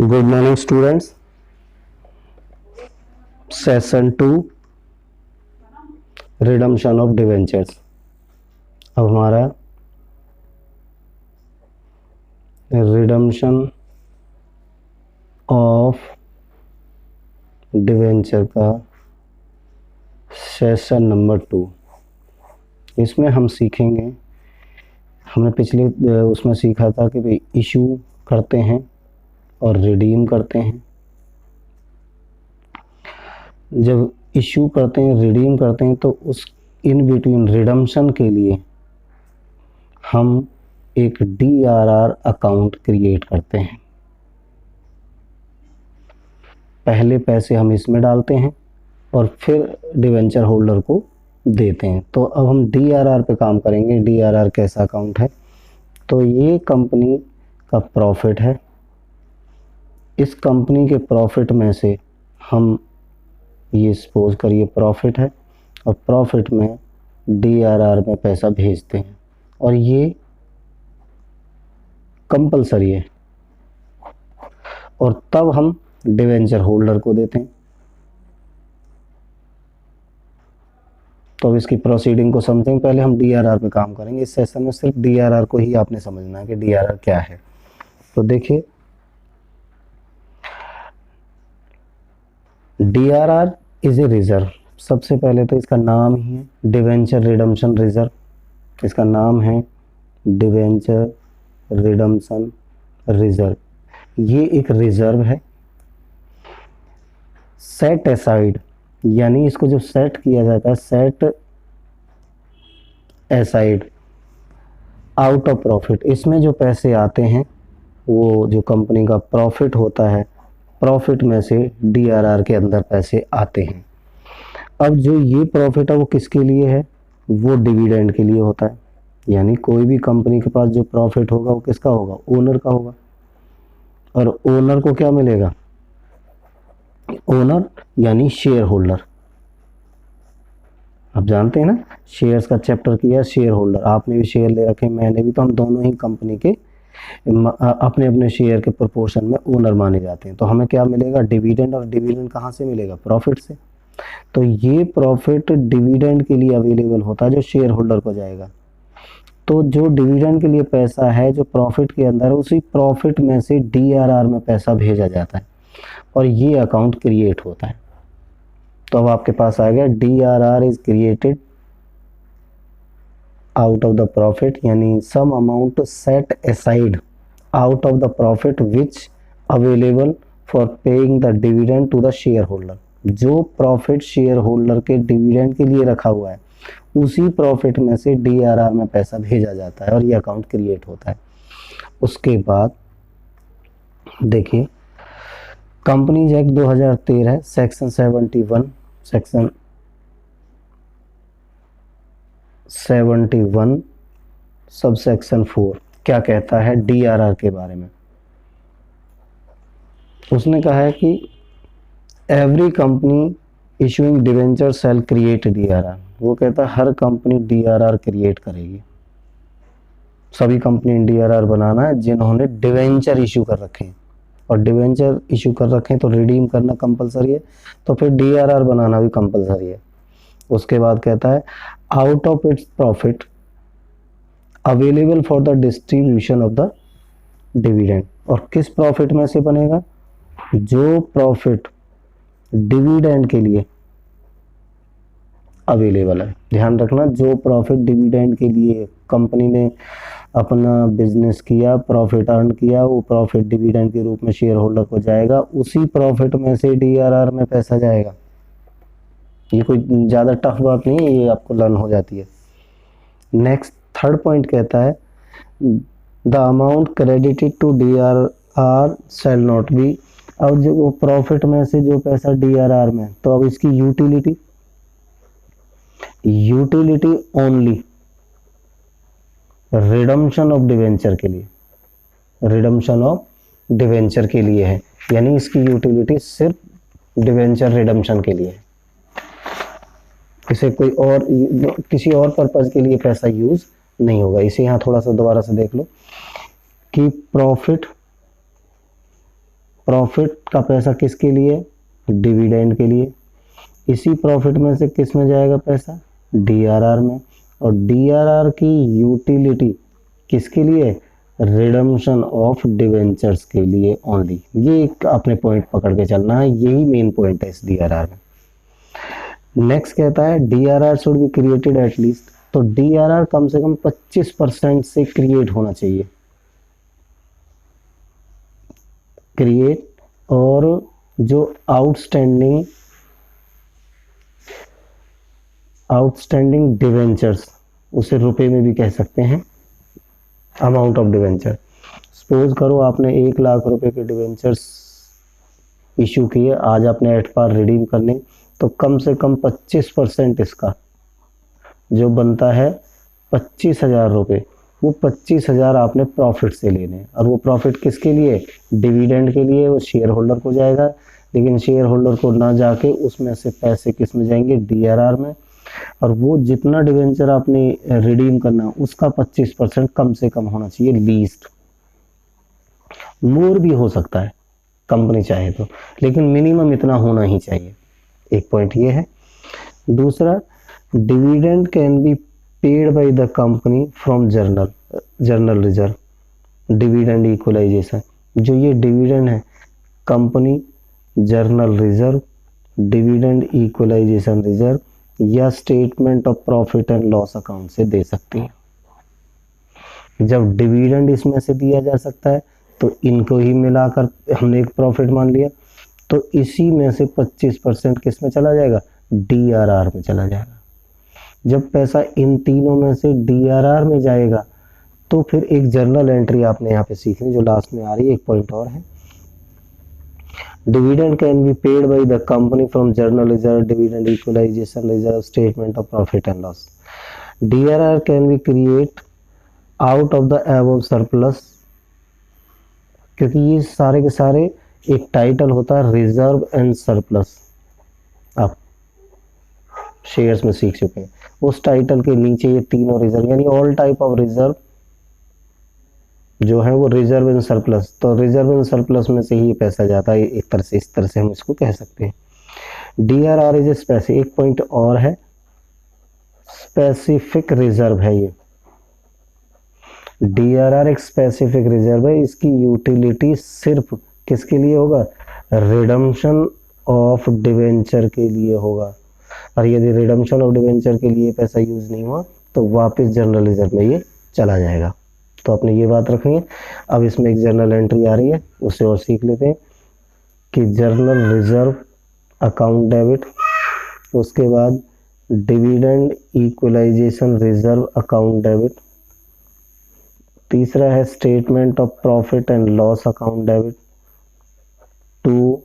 Good morning students. Session 2 redemption of debentures. अब हमारा redemption of debenture का session number 2। इसमें हम सीखेंगे, हमने पिछले उसमें सीखा था कि भाई इशू करते हैं और रिडीम करते हैं। जब इशू करते हैं, रिडीम करते हैं, तो उस इन बिटवीन रिडम्पशन के लिए हम एक DRR अकाउंट क्रिएट करते हैं। पहले पैसे हम इसमें डालते हैं और फिर डिवेंचर होल्डर को देते हैं। तो अब हम DRR पे काम करेंगे। DRR कैसा अकाउंट है? तो ये कंपनी का प्रॉफिट है। इस कंपनी के प्रॉफिट में से हम ये सपोज करिए प्रॉफिट है और प्रॉफिट में DRR में पैसा भेजते हैं और ये कंपलसरी है और तब हम डिवेंचर होल्डर को देते हैं। तो अब इसकी प्रोसीडिंग को समझेंगे। पहले हम DRR पे काम करेंगे। इस सेशन में सिर्फ DRR को ही आपने समझना है कि DRR क्या है। तो देखिए, DRR इज ए रिजर्व। सबसे पहले तो इसका नाम ही है डिवेंचर रिडम्पशन रिजर्व। इसका नाम है डिवेंचर रिडम्पशन रिजर्व। ये एक रिजर्व है। सेट असाइड, यानी इसको जो सेट किया जाता है, set aside out of profit. इसमें जो पैसे आते हैं वो जो कंपनी का प्रॉफिट होता है, प्रॉफिट में से DRR के अंदर पैसे आते हैं। अब जो ये प्रॉफिट है वो किसके लिए है? वो डिविडेंड के लिए होता है। यानी कोई भी कंपनी के पास जो प्रॉफिट होगा वो किसका होगा? ओनर का होगा। और ओनर को क्या मिलेगा? ओनर यानी शेयर होल्डर। आप जानते हैं ना, शेयर्स का चैप्टर किया, शेयर होल्डर। आपने भी शेयर ले रखे, मैंने भी, तो हम दोनों ही कंपनी के अपने अपने शेयर के प्रोपोर्शन में ओनर माने जाते हैं। तो हमें क्या मिलेगा? डिविडेंड। और डिविडेंड कहाँ से मिलेगा? प्रॉफिट से। तो ये प्रॉफिट डिविडेंड के लिए अवेलेबल होता है जो शेयर होल्डर को जाएगा। तो जो डिविडेंड के लिए पैसा है जो प्रॉफिट के अंदर है, उसी प्रॉफिट में से DRR में पैसा भेजा जाता है और ये अकाउंट क्रिएट होता है। तो अब आपके पास आ गया DRR is created out of the profit, यानी some amount set aside out of the profit which available for paying the dividend to the share holder. जो प्रॉफिट शेयर होल्डर के डिविडेंड के लिए रखा हुआ है, उसी प्रॉफिट में से DRR में पैसा भेजा जाता है और ये अकाउंट क्रिएट होता है। उसके बाद देखिए, companies act 2013 section 71 sub section 4 क्या कहता है DRR के बारे में? उसने कहा है कि एवरी कंपनी इशूइंग डिवेंचर शैल क्रिएट DRR। वो कहता है हर कंपनी DRR क्रिएट करेगी। सभी कंपनी DRR बनाना है जिन्होंने डिवेंचर इशू कर रखे हैं, और डिवेंचर इशू कर रखे हैं तो रिडीम करना कंपलसरी है, तो फिर DRR बनाना भी कंपलसरी है। उसके बाद कहता है out of its profit available for the distribution of the dividend. और किस प्रॉफिट में से बनेगा? जो प्रॉफिट डिविडेंड के लिए अवेलेबल है। ध्यान रखना, जो प्रॉफिट डिविडेंड के लिए कंपनी ने अपना बिजनेस किया, प्रॉफिट अर्न किया, वो प्रॉफिट डिविडेंड के रूप में शेयर होल्डर को जाएगा। उसी प्रॉफिट में से DRR में पैसा जाएगा। ये कोई ज़्यादा टफ बात नहीं है, ये आपको लर्न हो जाती है। नेक्स्ट थर्ड पॉइंट कहता है the amount credited to DRR shall not be. अब जो प्रॉफिट में से जो पैसा DRR में, तो अब इसकी utility only redemption of debenture के लिए, रिडम्पशन ऑफ डिवेंचर के लिए है। यानी इसकी यूटिलिटी सिर्फ डिवेंचर रिडम्पशन के लिए है। इसे कोई और किसी और पर्पज के लिए पैसा यूज नहीं होगा। इसे यहाँ थोड़ा सा दोबारा से देख लो कि प्रॉफिट का पैसा किसके लिए, डिविडेंड के लिए। इसी प्रॉफिट में से किस में जाएगा पैसा, डीआरआर में। और डीआरआर की यूटिलिटी किसके लिए, रिडम्पशन ऑफ डिवेंचर्स के लिए ओनली। ये एक अपने पॉइंट पकड़ के चलना है, यही मेन पॉइंट है इस डीआरआर में। नेक्स्ट कहता है DRR should be created at least, तो डीआरआर कम से कम 25% से क्रिएट होना चाहिए, क्रिएट। और जो आउटस्टैंडिंग डिवेंचर्स, उसे रुपए में भी कह सकते हैं, अमाउंट ऑफ डिवेंचर। सपोज करो आपने 1 लाख रुपए के डिवेंचर्स इशू किए, आज आपने एट पार रिडीम करने, तो कम से कम 25% इसका जो बनता है 25,000 रुपये, वो 25,000 आपने प्रॉफिट से लेने। और वो प्रॉफिट किसके लिए, डिविडेंड के लिए, वो शेयर होल्डर को जाएगा। लेकिन शेयर होल्डर को ना जाके उसमें से पैसे किस में जाएंगे, डीआरआर में। और वो जितना डिवेंचर आपने रिडीम करना उसका 25% कम से कम होना चाहिए लीस्ट। मोर भी हो सकता है कंपनी चाहे तो, लेकिन मिनिमम इतना होना ही चाहिए। एक पॉइंट ये है। दूसरा, dividend can be paid by the company from general reserve, dividend equalization. जो ये डिविडेंड है company general reserve, dividend equalisation reserve या statement of profit and loss account से दे सकती है। जब डिविडेंड इसमें से दिया जा सकता है तो इनको ही मिलाकर हमने एक प्रॉफिट मान लिया, तो इसी में से 25% किस में चला जाएगा, डीआरआर में चला जाएगा। जब पैसा इन तीनों में से डीआरआर में जाएगा तो फिर एक जर्नल एंट्री आपने यहाँ पे सीखनी, जो लास्ट में आ रही है। एक पॉइंट और है, dividend can be paid by the company from journal reserve, dividend equalization reserve, statement of profit and loss. DRR can be create out of the above surplus, क्योंकि ये सारे के सारे एक टाइटल होता है रिजर्व एंड सरप्लस, आप shares में सीख चुके हैं। उस टाइटल के नीचे ये तीनों रिजर्व, यानी ऑल टाइप ऑफ रिजर्व जो है वो रिजर्व एंड सरप्लस, तो रिजर्व एंड सरप्लस में से ही पैसा जाता है एक तरह से, इस तरह से हम इसको कह सकते हैं। डीआरआर इज स्पेसिफिक, एक पॉइंट और है, स्पेसिफिक रिजर्व है ये। डीआरआर एक स्पेसिफिक रिजर्व है, इसकी यूटिलिटी सिर्फ किसके लिए होगा, रिडम्पशन ऑफ डिवेंचर के लिए होगा। और यदि रिडम्पशन ऑफ डिवेंचर के लिए पैसा यूज नहीं हुआ तो वापस जनरल रिजर्व में ये चला जाएगा। तो आपने ये बात रखनी है। अब इसमें एक जर्नल एंट्री आ रही है, उसे और सीख लेते हैं कि जर्नल रिजर्व अकाउंट डेबिट, उसके बाद dividend equalisation reserve account debit, तीसरा है statement of profit and loss account debit, to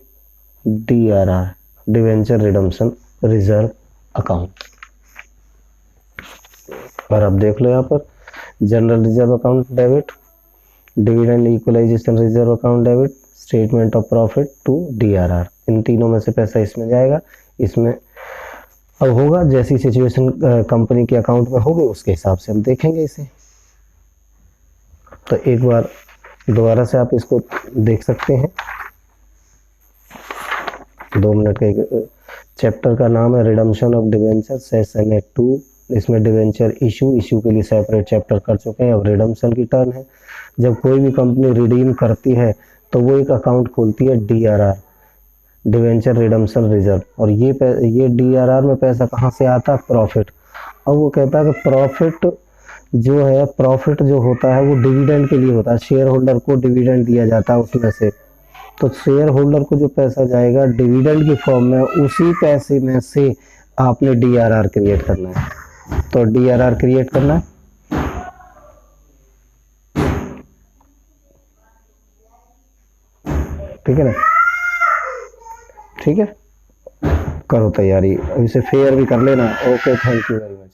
DRR debenture redemption reserve account. और अब देख लो यहाँ पर general reserve account debit, dividend equalisation reserve account debit, statement of profit to DRR. इन तीनों में से पैसा इसमें जाएगा। इसमें अब होगा जैसी सिचुएशन कंपनी के अकाउंट में होगी उसके हिसाब से हम देखेंगे इसे। तो एक बार दोबारा से आप इसको देख सकते हैं। 2 मिनट का एक चैप्टर का नाम है रिडम्पशन ऑफ डिवेंचर, सेशन है 2। इसमें डिवेंचर इशू के लिए सेपरेट चैप्टर कर चुके हैं। अब रिडम्पशन की टर्न है। जब कोई भी कंपनी रिडीम करती है तो वो एक अकाउंट खोलती है डीआरआर, डिवेंचर रिडम्पशन रिजर्व। और ये डीआरआर में पैसा कहाँ से आता है, प्रॉफिट। और वो कहता है कि प्रॉफिट जो होता है वो डिविडेंड के लिए होता है, शेयर होल्डर को डिविडेंड दिया जाता है उसमें से। तो शेयर होल्डर को जो पैसा जाएगा डिविडेंड की फॉर्म में, उसी पैसे में से आपने डीआरआर क्रिएट करना है। तो डीआरआर क्रिएट करना है, ठीक है ना, ठीक है, करो तैयारी, इसे फेयर भी कर लेना। Okay, thank you very much.